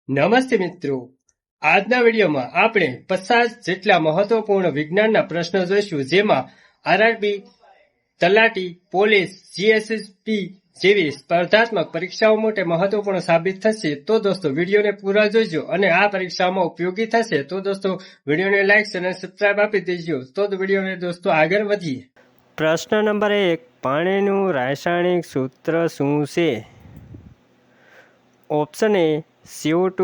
નમસ્તે મિત્રો, આજના વિડીયોમાં આપણે 50 જેટલા મહત્વપૂર્ણ વિજ્ઞાનના પ્રશ્નો જોઈશું, જેમાં આરઆરબી, તલાટી, પોલીસ, જીએસએસબી જેવી સ્પર્ધાત્મક પરીક્ષાઓ માટે મહત્વપૂર્ણ સાબિત થશે. તો દોસ્તો વિડીયોને પૂરા જોજો અને આ પરીક્ષામાં ઉપયોગી થશે. તો દોસ્તો વિડીયોને લાઈક અને સબસ્ક્રાઇબ આપી દેજો. તો વિડીયોને દોસ્તો આગળ વધીએ. પ્રશ્ન નંબર 1, પાણીનું રાસાયણિક સૂત્ર શું છે? Option A CO2,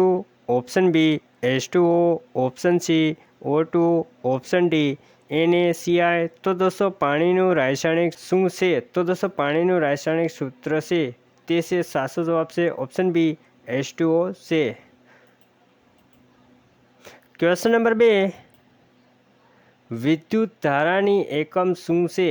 option B H2O, option C O2, option D NaCl. તો દોસ્તો પાણીનું રાસાયણિક શું છે? તો દોસ્તો પાણીનું રાસાયણિક સૂત્ર છે તે છે, સાચો જવાબ છે ઓપ્શન બી H2O છે. ક્વેશ્ચન નંબર 2, વિદ્યુત ધારાની એકમ શું છે?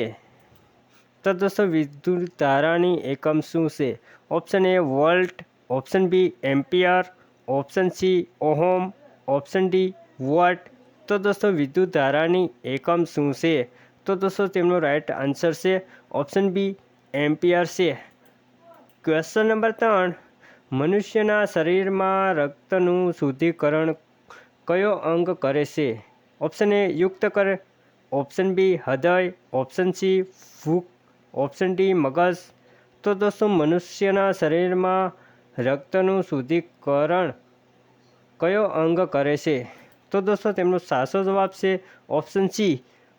તો દોસ્તો વિદ્યુત ધારાની એકમ શું છે? Option A volt, option B ampere, option C ohm, option D watt. તો દોસ્તો વિદ્યુત ધારાની એકમ શું છે? તો દોસ્તો તેમનો રાઈટ આન્સર છે ઓપ્શન બી એમ્પિયર છે. ક્વેશ્ચન નંબર 3, મનુષ્યના શરીરમાં રક્તનું શુદ્ધિકરણ કયો અંગ કરે છે? ઓપ્શન એ યુક્ત કરે, ઓપ્શન બી હૃદય, ઓપ્શન સી ભૂખ, ઓપ્શન ડી મગજ. તો દોસ્તો મનુષ્યના શરીરમાં રક્તનું શુદ્ધિકરણ કયો અંગ કરે છે? તો દોસ્તો તેમનો સાચો જવાબ છે ઓપ્શન સી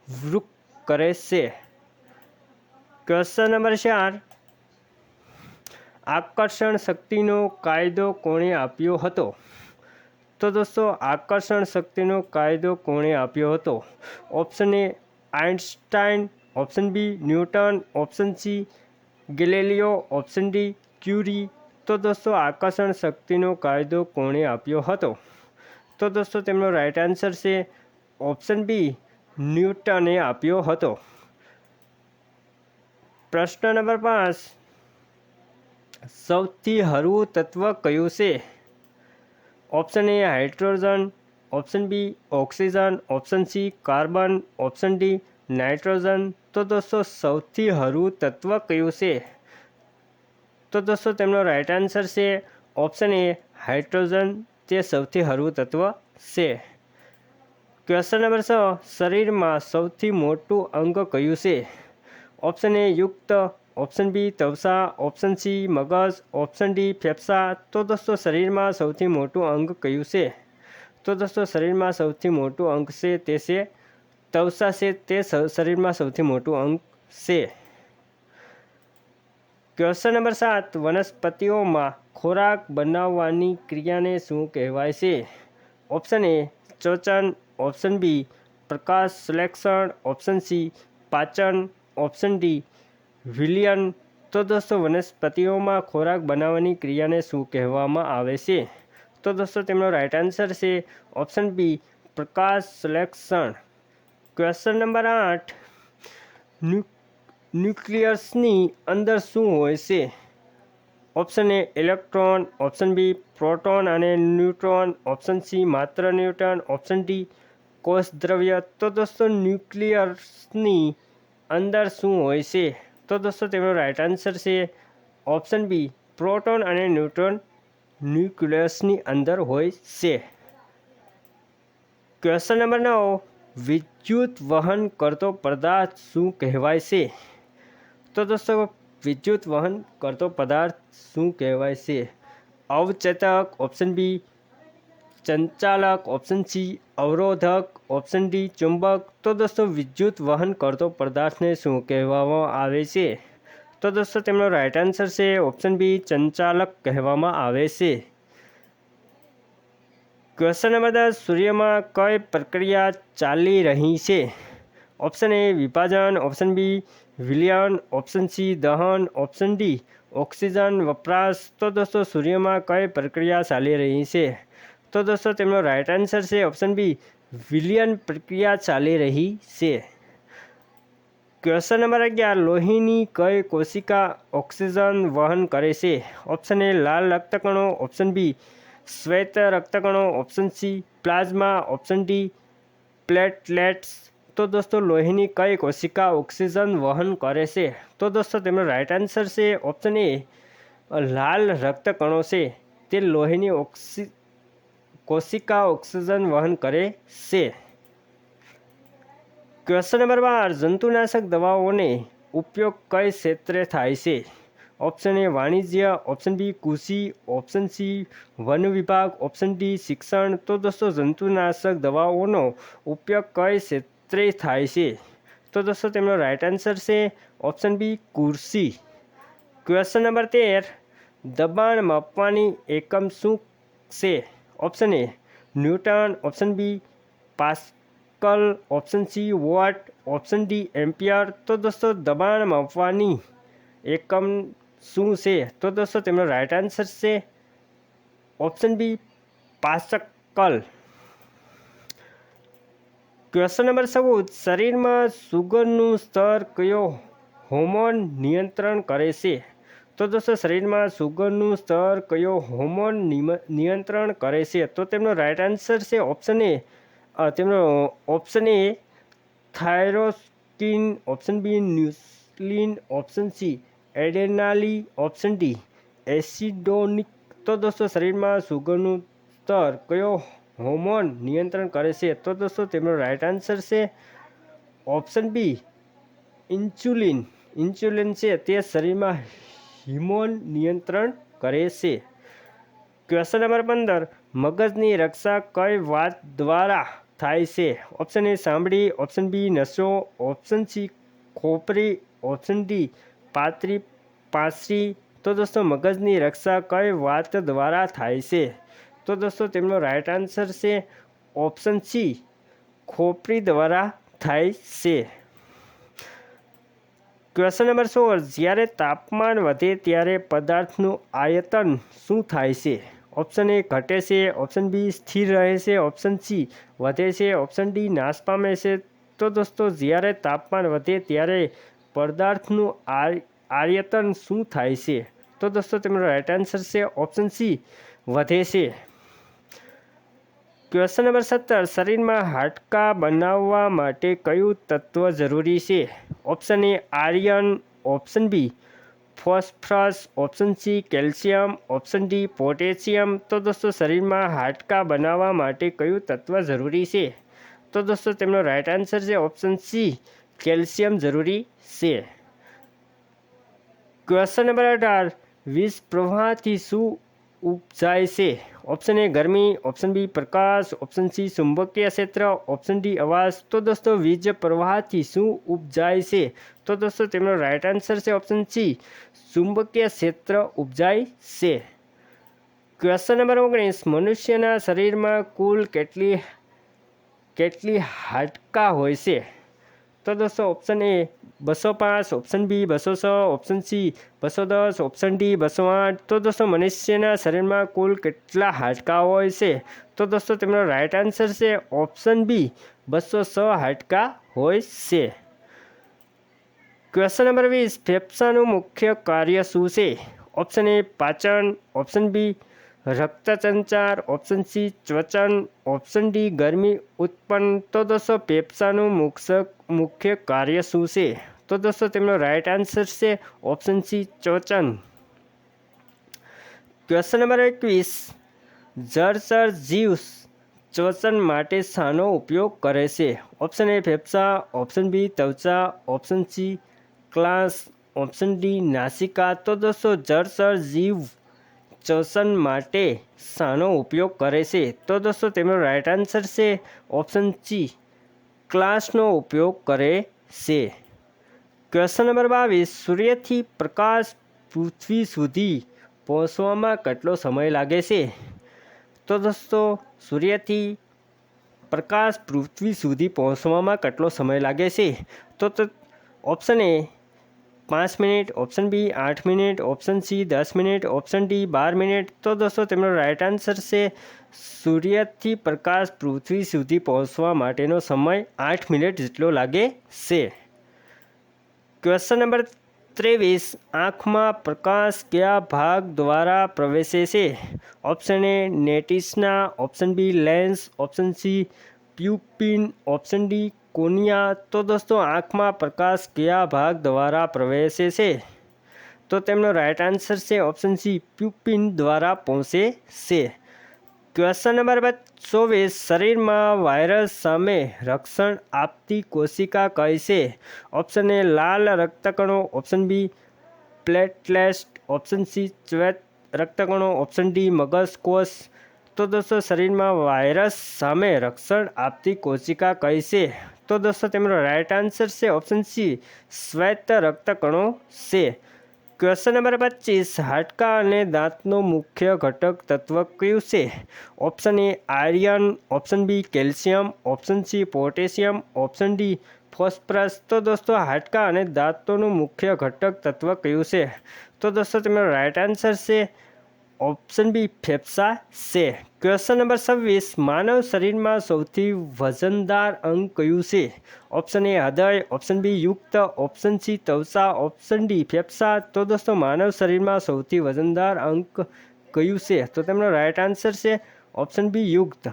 વૃક્ક કરે છે. ક્વેશ્ચન નંબર 4, આકર્ષણ શક્તિનો કાયદો કોણે આપ્યો હતો? તો દોસ્તો આકર્ષણ શક્તિનો કાયદો કોણે આપ્યો હતો? Option A Einstein, option B Newton, option C Galileo, option D Curie. તો દોસ્તો આકર્ષણ શક્તિનો કાયદો કોણે આપ્યો હતો? તો દોસ્તો તેમનો રાઈટ આન્સર છે ઓપ્શન બી ન્યૂટને આપ્યો હતો. પ્રશ્ન નંબર 5, સૌથી હળવું તત્વ કયું છે? Option A hydrogen, option B oxygen, option C carbon, option D nitrogen. તો દોસ્તો સૌથી હળવું તત્વ કયું છે? તો દોસ્તો તેમનો રાઈટ આન્સર છે ઓપ્શન એ હાઇડ્રોજન, તે સૌથી હળવું તત્વ છે. ક્વેશ્ચન નંબર 6, શરીરમાં સૌથી મોટું અંગ કયું છે? ઓપ્શન એ યુક્ત, ઓપ્શન બી ત્વચા, ઓપ્શન સી મગજ, ઓપ્શન ડી ફેફસા. તો દોસ્તો શરીરમાં સૌથી મોટું અંગ કયું છે? તો દોસ્તો શરીરમાં સૌથી મોટું અંગ છે તે છે ત્વચા છે, તે શરીરમાં સૌથી મોટું અંગ છે. ક્વેશ્ચન નંબર 7, વનસ્પતિઓમાં ખોરાક બનાવવાની ક્રિયાને શું કહેવાય છે? ઓપ્શન એ ચોચન, ઓપ્શન બી પ્રકાશ સંશ્લેષણ, ઓપ્શન સી પાચન, ઓપ્શન ડી વિલયન. તો દોસ્તો વનસ્પતિઓમાં ખોરાક બનાવવાની ક્રિયાને શું કહેવામાં આવે છે? તો દોસ્તો તેમનો રાઈટ આન્સર છે ઓપ્શન બી પ્રકાશ સંશ્લેષણ. ક્વેશ્ચન નંબર 8, ન્યુક્લિયસની અંદર શું હોય છે? Option A electron, option B proton અને ન્યુટ્રોન, ઓપ્શન સી માત્ર ન્યુટ્રોન, ઓપ્શન ડી કોષ દ્રવ્ય. તો દોસ્તો ન્યુક્લિયસની અંદર શું હોય છે? તો દોસ્તો તેમનો રાઈટ આન્સર છે ઓપ્શન બી પ્રોટોન અને ન્યુટ્રોન ન્યુક્લિયસની અંદર હોય છે. ક્વેશ્ચન નંબર 9, વિદ્યુત વહન કરતો પદાર્થ શું કહેવાય છે? તો દોસ્તો વિદ્યુત વહન કરતો પદાર્થ શું કહેવાય છે? અવચેતક, ઓપ્શન બી સંચાલક, ઓપ્શન સી અવરોધક, ઓપ્શન ડી ચુંબક. તો દોસ્તો વિદ્યુત વહન કરતો પદાર્થને શું કહેવામાં આવે છે? તો દોસ્તો તેમનો રાઈટ આન્સર છે ઓપ્શન બી સંચાલક કહેવામાં આવે છે. ક્વેશ્ચન નંબર 10, સૂર્યમાં કઈ પ્રક્રિયા ચાલી રહી છે? ઓપ્શન એ વિભાજન, ઓપ્શન બી વિલયન, ઓપ્શન સી દહન, ઓપ્શન ડી ઓક્સિજન વપરાશ. તો દોસ્તો સૂર્યમાં કઈ પ્રક્રિયા ચાલી રહી છે? તો દોસ્તો તેમનો રાઈટ આન્સર છે ઓપ્શન બી વિલયન પ્રક્રિયા ચાલી રહી છે. ક્વેશ્ચન નંબર 11, લોહીની કઈ કોશિકા ઓક્સિજન વહન કરે છે? ઓપ્શન એ લાલ રક્તકણો, ઓપ્શન બી શ્વેત રક્તકણો, option C plasma, option D platelets. તો દોસ્તો લોહીની કઈ કોશિકા ઓક્સિજન વહન કરે છે? તો દોસ્તો તેમનો રાઈટ આન્સર છે ઓપ્શન એ લાલ રક્તકણો છે, તે લોહીની કોશિકા ઓક્સિજન વહન કરે છે। ક્વેશ્ચન નંબર 12 જંતુનાશક દવાઓને ઉપયોગ કઈ ક્ષેત્રે થાય છે? ઓપ્શન એ વાણિજ્ય, ઓપ્શન બી કૃષિ, ઓપ્શન સી વન વિભાગ, ઓપ્શન ડી શિક્ષણ। તો દોસ્તો જંતુનાશક દવાઓનો ઉપયોગ કઈ ક્ષેત્રે થાય છે? તો દોસ્તો તેમનો રાઇટ આન્સર છે ઓપ્શન બી કૃષિ। ક્વેશ્ચન નંબર 13 દબાણ માપવાની એકમ શું છે? Option A newton, option B pascal, option C watt, option D ampere. તો દોસ્તો દબાણ માપવાની એકમ શું છે? તો દોસ્તો તેમનો રાઇટ આન્સર છે option B pascal. Question number 14 શરીરમાં સુગરનું સ્તર કયો હોર્મોન નિયંત્રણ કરે છે? તો દોસ્તો શરીરમાં સુગરનું સ્તર કયો હોર્મોન નિયંત્રણ કરે છે? તો તેમનો રાઇટ આન્સર છે option A thyroxine, option B ન્યુક્લિન, option C adrenaline, option D એસિડોનિક। તો દોસ્તો શરીરમાં સુગરનું સ્તર કયો હોર્મોન નિયંત્રણ કરે છે? તો દોસ્તો તેમનો રાઇટ આન્સર છે ઓપ્શન બી ઇન્સ્યુલિન। ઇન્સ્યુલિન છે તે શરીરમાં હોર્મોન નિયંત્રણ કરે છે। ક્વેશ્ચન નંબર 15 મગજની રક્ષા કઈ વાત દ્વારા થાય છે? ઓપ્શન એ ચામડી, ઓપ્શન બી નસો, ઓપ્શન સી ખોપરી, ઓપ્શન ડી પાંસળી। તો દોસ્તો મગજની રક્ષા કઈ વાત દ્વારા થાય છે? તો દોસ્તો તેમનો રાઇટ આન્સર છે ઓપ્શન સી ખોપરી દ્વારા થાય છે। ક્વેશ્ચન નંબર 16 જ્યારે તાપમાન વધે ત્યારે પદાર્થનું આયતન શું થાય છે? ઓપ્શન એ ઘટે છે, ઓપ્શન બી સ્થિર રહે છે, ઓપ્શન સી વધે છે, ઓપ્શન ડી નાશ પામે છે। તો દોસ્તો જ્યારે તાપમાન વધે ત્યારે પદાર્થનું આયતન શું થાય છે? તો દોસ્તો તેમનો રાઇટ આન્સર છે ઓપ્શન સી વધે છે। ક્વેશ્ચન નંબર 17 શરીરમાં હાડકાં બનાવવા માટે કયું તત્વ જરૂરી છે? Option A iron, option B phosphorus, option C calcium, option D potassium. તો દોસ્તો શરીરમાં હાડકાં બનાવવા માટે કયું તત્વ જરૂરી છે? તો દોસ્તો તેમનો રાઇટ આન્સર છે ઓપ્શન સી કેલ્શિયમ જરૂરી છે। ક્વેશ્ચન નંબર 18 વીજ પ્રવાહથી શું ઉપજાય છે? ઓપ્શન એ ગરમી, ઓપ્શન બી પ્રકાશ, ઓપ્શન સી ચુંબકીય ક્ષેત્ર, ઓપ્શન ડી અવાજ। તો દોસ્તો વીજ પ્રવાહથી શું ઉપજાય છે? તો દોસ્તો તેમનો રાઇટ આન્સર છે ઓપ્શન સી ચુંબકીય ક્ષેત્ર ઉપજાય છે। ક્વેશ્ચન નંબર 19 મનુષ્યના શરીરમાં કુલ કેટલી હાડકાં હોય છે? તો દોસ્તો option A 205, option B 206, option C 210, option D 208। તો દોસ્તો મનુષ્યના શરીરમાં કુલ કેટલા હાડકાં હોય છે? તો દોસ્તો તેમનો રાઇટ આન્સર છે ઓપ્શન બી 206 હાડકાં હોય છે। ક્વેશ્ચન નંબર 20 ફેફસાનું મુખ્ય કાર્ય શું છે? ઓપ્શન એ પાચન, ઓપ્શન બી રક્ત સંચાર, ઓપ્શન સી શ્વસન, ઓપ્શન ડી ગરમી ઉત્પન્ન। તો દોસ્તો ફેફસાનું મુખ્ય કાર્ય શું છે? તો દોસ્તો તેમનો રાઇટ આન્સર છે ઓપ્શન સી શ્વસન। ક્વેશ્ચન નંબર 21 જળચર જીવ શ્વસન માટે શાનો ઉપયોગ કરે છે? ઓપ્શન એ ફેફસા, ઓપ્શન બી ત્વચા, ઓપ્શન સી ક્લાસ, ઓપ્શન ડી નાસિકા। તો દોસ્તો જળચર જીવ શ્વસન માટે શાનો ઉપયોગ કરે છે? તો દોસ્તો તેમનો રાઇટ આન્સર છે ઓપ્શન સી ક્લાસનો ઉપયોગ કરે છે। ક્વેશ્ચન નંબર 22 સૂર્યથી પ્રકાશ પૃથ્વી સુધી પહોંચવામાં કેટલો સમય લાગે છે? તો દોસ્તો સૂર્યથી પ્રકાશ પૃથ્વી સુધી પહોંચવામાં કેટલો સમય લાગે છે? તો option A 5 minute, option B 8 minute, option C 10 minute, option D 12 minute. તો દોસ્તો તેમનો રાઇટ આન્સર છે સૂર્યથી પ્રકાશ પૃથ્વી સુધી પહોંચવા માટેનો સમય 8 મિનિટ જેટલો લાગે છે। ક્વેશ્ચન નંબર 23 આંખમાં પ્રકાશ કયા ભાગ દ્વારા પ્રવેશે છે? Option A retina, option B lens, option C pupil, option D cornea. તો દોસ્તો આંખમાં પ્રકાશ કયા ભાગ દ્વારા પ્રવેશે છે? તો તેમનો રાઇટ આન્સર છે ઓપ્શન સી પ્યુપિલ દ્વારા પહોંચે છે। ક્વેશ્ચન નંબર 24, શરીરમાં વાયરસ સામે રક્ષણ આપતી કોશિકા કઈ છે? ઓપ્શન એ લાલ રક્તકણો, option B platelet, option C શ્વેત રક્તકણો, ઓપ્શન ડી મગજ કોષ. તો દોસ્તો શરીરમાં વાયરસ સામે રક્ષણ આપતી કોશિકા કઈ છે? તો દોસ્તો તેમનો રાઇટ આન્સર છે ઓપ્શન સી શ્વેત રક્તકણો છે. ક્વેશ્ચન નંબર 25, હાડકાં અને દાંતનો મુખ્ય ઘટક તત્વ કયું છે? Option A iron, option B calcium, option C potassium, option D phosphorus. તો દોસ્તો હાડકાં અને દાંતોનું મુખ્ય ઘટક તત્વ કયું છે? તો દોસ્તો તેમનો રાઇટ આન્સર છે ઓપ્શન બી ફેફસા છે. ક્વેશ્ચન નંબર 26, માનવ શરીરમાં સૌથી વજનદાર અંગ કયું છે? ઓપ્શન એ હૃદય, ઓપ્શન બી યુક્ત, ઓપ્શન સી તવચા, ઓપ્શન ડી ફેફસા. તો દોસ્તો માનવ શરીરમાં સૌથી વજનદાર અંગ કયું છે? તો તેમનો રાઇટ આન્સર છે ઓપ્શન બી યુક્ત.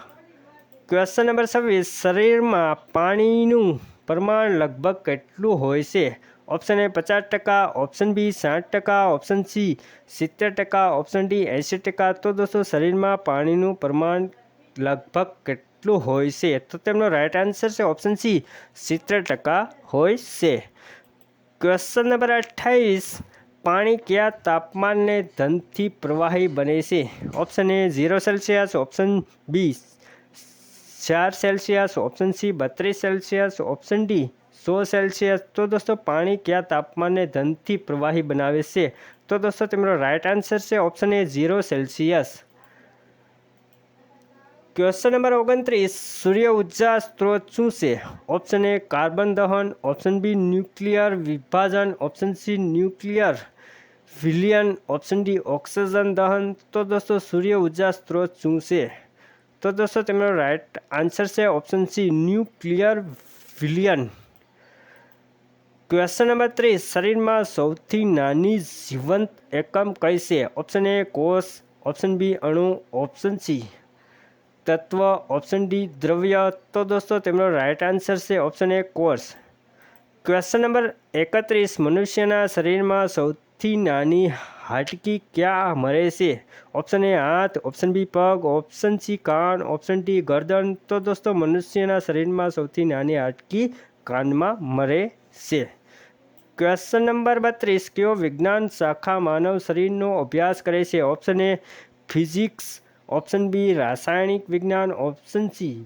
ક્વેશ્ચન નંબર 26, શરીરમાં પાણીનું પ્રમાણ લગભગ કેટલું હોય છે? Option A 50%, option B 60%, option C 70%, option D 80%. તો દોસ્તો શરીરમાં પાણીનું પ્રમાણ લગભગ કેટલું હોય છે? તો તેમનો રાઇટ આન્સર છે ઓપ્શન સી 70% હોય છે. ક્વેશ્ચન નંબર 28, પાણી કયા તાપમાને ધનથી પ્રવાહી બને છે? Option A 0 Celsius, option B 4 Celsius, option C 32 Celsius, option D 100 Celsius. તો દોસ્તો પાણી કયા તાપમાને ધનથી પ્રવાહી બનાવે છે? તો દોસ્તો તેમનો રાઇટ આન્સર છે option A 0 Celsius. Question number 29, સૂર્ય ઉર્જા સ્ત્રોત શું છે? ઓપ્શન એ કાર્બન દહન, ઓપ્શન બી ન્યુક્લિયર વિભાજન, ઓપ્શન સી ન્યુક્લિયર વિલયન, ઓપ્શન ડી ઓક્સિજન દહન. તો દોસ્તો સૂર્ય ઉર્જા સ્ત્રોત શું છે? તો દોસ્તો તેમનો રાઇટ આન્સર છે ઓપ્શન સી ન્યુક્લિયર વિલયન. ક્વેશ્ચન નંબર 30, શરીરમાં સૌથી નાની જીવંત એકમ કઈ છે? ઓપ્શન એ કોષ, ઓપ્શન બી અણુ, ઓપ્શન સી તત્વ, ઓપ્શન ડી દ્રવ્ય. તો દોસ્તો તેમનો રાઇટ આન્સર છે ઓપ્શન એ કોષ. ક્વેશ્ચન નંબર 31, મનુષ્યના શરીરમાં સૌથી નાની હાડકી ક્યાં મળે છે? ઓપ્શન એ હાથ, ઓપ્શન બી પગ, ઓપ્શન સી કાન, ઓપ્શન ડી ગરદન. તો દોસ્તો મનુષ્યના શરીરમાં સૌથી નાની હાડકી કાનમાં મળે છે. ક્વેશ્ચન નંબર 32, કયો વિજ્ઞાન શાખા માનવ શરીરનો અભ્યાસ કરે છે? Option A physics, option B રાસાયણિક વિજ્ઞાન, ઓપ્શન સી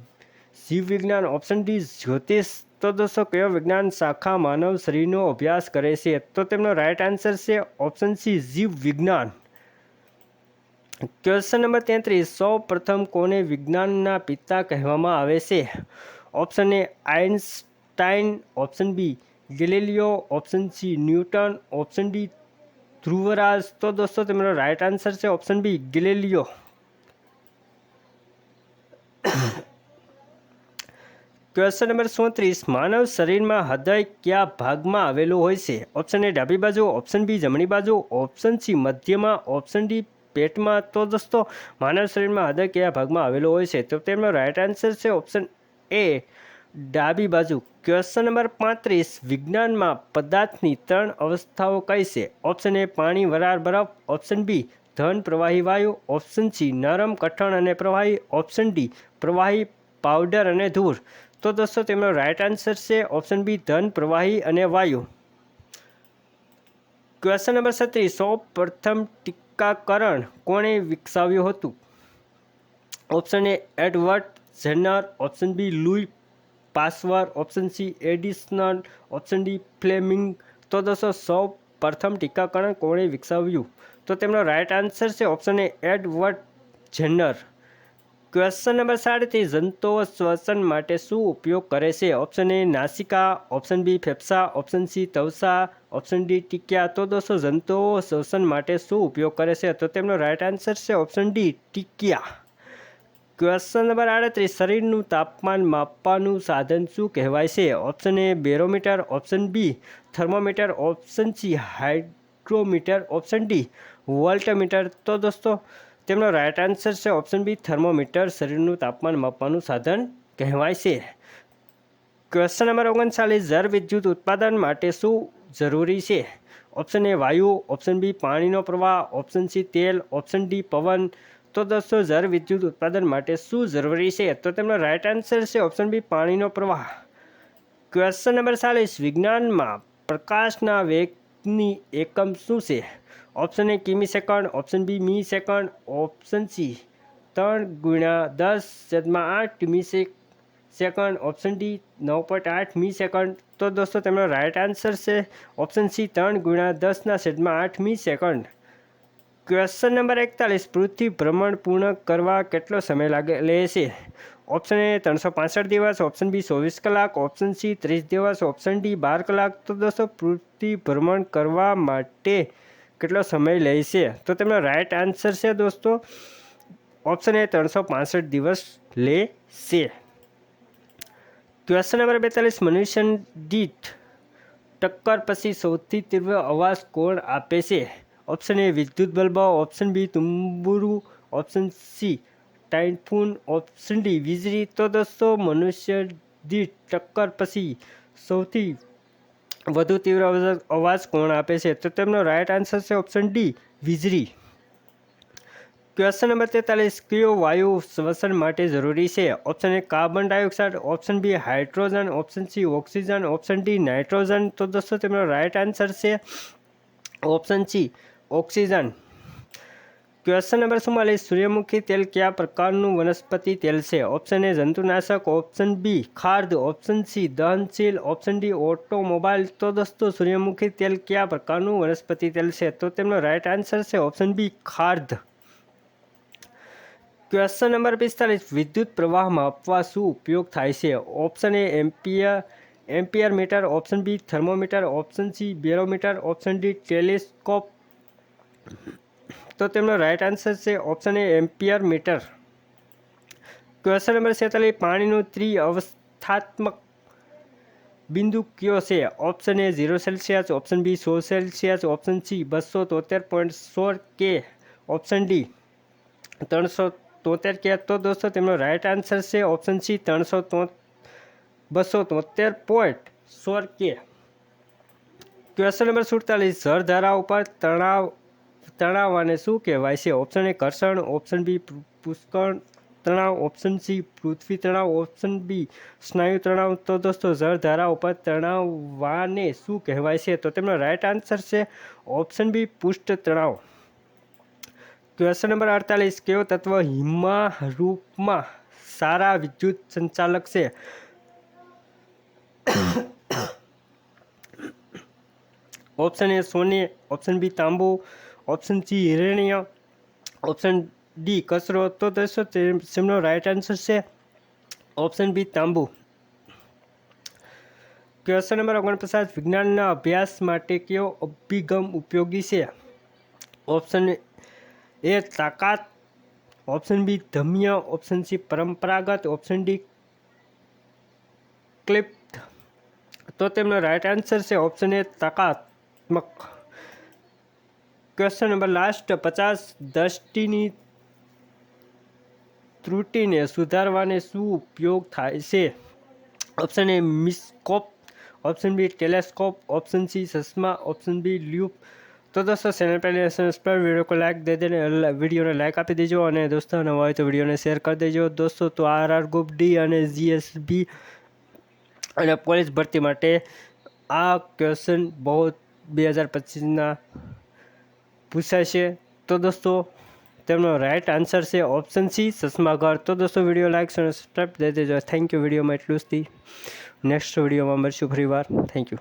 જીવ વિજ્ઞાન, ઓપ્શન ડી જ્યોતિષ. તો દોસ્તો કયો વિજ્ઞાન શાખા માનવ શરીરનો અભ્યાસ કરે છે? તો તેમનો રાઇટ આન્સર છે ઓપ્શન સી જીવ વિજ્ઞાન. ક્વેશ્ચન નંબર 33, સૌ પ્રથમ કોને વિજ્ઞાનના પિતા કહેવામાં આવે છે? Option A Einstein, option B Galileo, option C Newton, option D ધ્રુવરાજ. તો દોસ્તો તેમનો રાઇટ આન્સર છે option B Galileo. Question number 34, માનવ શરીરમાં હૃદય કયા ભાગમાં આવેલું હોય છે? ઓપ્શન એ ડાબી બાજુ, ઓપ્શન બી જમણી બાજુ, ઓપ્શન સી મધ્યમાં, ઓપ્શન ડી પેટમાં. તો દોસ્તો માનવ શરીરમાં હૃદય કયા ભાગમાં આવેલું હોય છે? તો તેમનો રાઇટ આન્સર છે ઓપ્શન એ ડાબી બાજુ. ક્વેશ્ચન નંબર 35, વિજ્ઞાનમાં પદાર્થની 3 અવસ્થાઓ કઈ છે? ઓપ્શન એ પાણી, વરાળ, બરફ, ઓપ્શન બી ઘન પ્રવાહી વાયુ, ઓપ્શન સી નરમ, કઠણ અને પ્રવાહી, ઓપ્શન ડી પ્રવાહી, પાવડર અને ધૂળ. તો દોસ્તો તેમનો રાઇટ આન્સર છે ઓપ્શન બી ઘન પ્રવાહી અને વાયુ. ક્વેશ્ચન નંબર 36, સૌ પ્રથમ ટીકાકરણ કોણે વિકસાવ્યું હતું? Option A Edward Jenner, option B Louis Pasteur, option C Edison, option D Fleming. તો દોસ્તો સૌ પ્રથમ ટીકાકરણ કોણે વિકસાવ્યું? તો તેમનો રાઇટ આન્સર છે option A Edward Jenner. Question number 37, જંતુઓ શ્વસન માટે શું ઉપયોગ કરે છે? ઓપ્શન એ નાસિકા, ઓપ્શન બી ફેફસા, ઓપ્શન સી તવચા, ઓપ્શન ડી ટીક્યા. તો દોસ્તો જંતુઓ શ્વસન માટે શું ઉપયોગ કરે છે? તો તેમનો રાઇટ આન્સર છે ઓપ્શન ડી ટીક્યા. ક્વેશ્ચન નંબર 38, શરીરનું તાપમાન માપવાનું સાધન શું કહેવાય છે? Option A barometer, option B thermometer, option C hydrometer, option D voltmeter. તો દોસ્તો તેમનો રાઇટ આન્સર છે ઓપ્શન બી થર્મોમીટર શરીરનું તાપમાન માપવાનું સાધન કહેવાય છે. ક્વેશ્ચન નંબર 39, જળ વિદ્યુત ઉત્પાદન માટે શું જરૂરી છે? ઓપ્શન એ વાયુ, ઓપ્શન બી પાણીનો પ્રવાહ, ઓપ્શન સી તેલ, ઓપ્શન ડી પવન. તો દોસ્તો જળ વિદ્યુત ઉત્પાદન માટે શું જરૂરી છે? તો તેમનો રાઇટ આન્સર છે ઓપ્શન બી પાણીનો પ્રવાહ. ક્વેશ્ચન નંબર 40 વિજ્ઞાનમાં પ્રકાશના વેગની એકમ શું છે? ઓપ્શન એ કિમી સેકન્ડ, ઓપ્શન બી મી સેકન્ડ, ઓપ્શન સી 3×10⁸ મી સેકન્ડ, ઓપ્શન ડી 9.8 મી સેકન્ડ. તો દોસ્તો તેમનો રાઇટ આન્સર છે ઓપ્શન સી 3×10⁸ મી સેકન્ડ. ક્વેશ્ચન નંબર 41 પૃથ્વી ભ્રમણ પૂર્ણ કરવા કેટલો સમય લે છે? ઓપ્શન એ 365 દિવસ, ઓપ્શન બી 24 કલાક, ઓપ્શન સી 30 દિવસ, ઓપ્શન ડી 12 કલાક. તો દોસ્તો પૃથ્વી ભ્રમણ કરવા માટે કેટલો સમય લે છે? તો તેમનો રાઇટ આન્સર છે દોસ્તો ઓપ્શન એ 365 દિવસ લે છે. ક્વેશ્ચન નંબર 42 મનુષ્ય દીઠ ટક્કર પછી સૌથી તીવ્ર અવાજ કોણ આપે છે? ઓપ્શન એ વિદ્યુત બલ્બ, ઓપ્શન બી તુંબુરુ, option C typhoon, option D વીજળી. તો દોસ્તો મનુષ્ય દીઠ ટક્કર પછી સૌથી વધુ તીવ્ર અવાજ કોણ આપે છે? તો તેમનો રાઇટ આન્સર છે ઓપ્શન ડી વીજળી. ક્વેશ્ચન નંબર 43 કયો વાયુ શ્વસન માટે જરૂરી છે? Option A carbon dioxide, option B hydrogen, option C oxygen, option D nitrogen. તો દોસ્તો તેમનો રાઇટ આન્સર છે option C oxygen. Question number 44 સૂર્યમુખી તેલ કયા પ્રકારનું વનસ્પતિ તેલ છે? ઓપ્શન એ જંતુનાશક, ઓપ્શન બી ખાદ્ય, ઓપ્શન સી દહનશીલ, ઓપ્શન ડી ઓટોમોબાઈલ. તો દોસ્તો સૂર્યમુખી તેલ કયા પ્રકારનું વનસ્પતિ તેલ છે? તો તેમનો રાઇટ આન્સર છે ઓપ્શન બી ખાદ્ય. ક્વેશ્ચન નંબર 45 વિદ્યુત પ્રવાહ માપવા શું ઉપયોગ થાય છે? Option A ampere meter, option B thermometer, option C barometer, option D telescope. તો તેમનો રાઇટ આન્સર છે option A ampere meter. Question number 46 પાણીનું ત્રિઅવસ્થાત્મક બિંદુ કયો છે? Option A 0 Celsius, option B 100 Celsius, option C 273.16 K, option D 373 K. તો દોસ્તો તેમનો રાઇટ આન્સર છે option C 273.16 K. Question number 47 જળધારા ઉપર તણાવને શું કહેવાય છે? ઓપ્શન એ ઘર્ષણ, ઓપ્શન બી પુષ્કળ તણાવ, ઓપ્શન સી પૃથ્વી તણાવ, ઓપ્શન બી સ્નાયુ તણાવ. તો દોસ્તો જળધારા ઉપર તણાવને શું કહેવાય છે? તો તેમનો રાઇટ આન્સર છે ઓપ્શન બી પૃષ્ઠ તણાવ. ક્વેશ્ચન નંબર 48 કયો તત્વ હિમા રૂપમાં સારા વિદ્યુત સંચાલક છે? ઓપ્શન એ સોને, ઓપ્શન બી તાંબુ, ઓપ્શન સી હિરેનિયમ, ઓપ્શન ડી કચરો. તો દોસ્તો તેમનો રાઇટ આન્સર છે ઓપ્શન બી તાંબુ. ક્વેશ્ચન નંબર 49 વિજ્ઞાનના અભ્યાસ માટે કયો અભિગમ ઉપયોગી છે? ઓપ્શન એ તાકાત, ઓપ્શન બી ધમ્ય, ઓપ્શન સી પરંપરાગત, ઓપ્શન ડી ક્લિપ્ત. તો તેમનો રાઇટ આન્સર છે ઓપ્શન એ તાકાત્મક. ક્વેશ્ચન નંબર લાસ્ટ 50 દ્રષ્ટિની ત્રુટિને સુધારવાને શું ઉપયોગ થાય છે? ઓપ્શન એ મિસ્કોપ, option B telescope, option C चश्मा, ऑप्शन बी લ્યુપ. તો દોસ્તો ચેનલ પર સબસ્ક્રાઈબ, વિડીયો को લાઈક દે દેને, વિડીયોને લાઈક આપી દેજો અને દોસ્તો નવા હોય તો વિડીયોને શેર કરી દેજો દોસ્તો. તો આરઆર ગ્રુપ ડી અને જીએસબી અને પોલીસ ભરતી માટે આ ક્વેશ્ચન બહુ 2025ના પૂછાય છે. તો દોસ્તો તેમનો રાઇટ આન્સર છે ઓપ્શન સી ચશ્માઘર. તો દોસ્તો વિડીયો લાઈક અને સબસ્ક્રાઈબ દે દેજો. Thank you. વિડીયોમાં એટલું જ. નેક્સ્ટ વિડીયોમાં મળશું ફરીવાર. Thank you.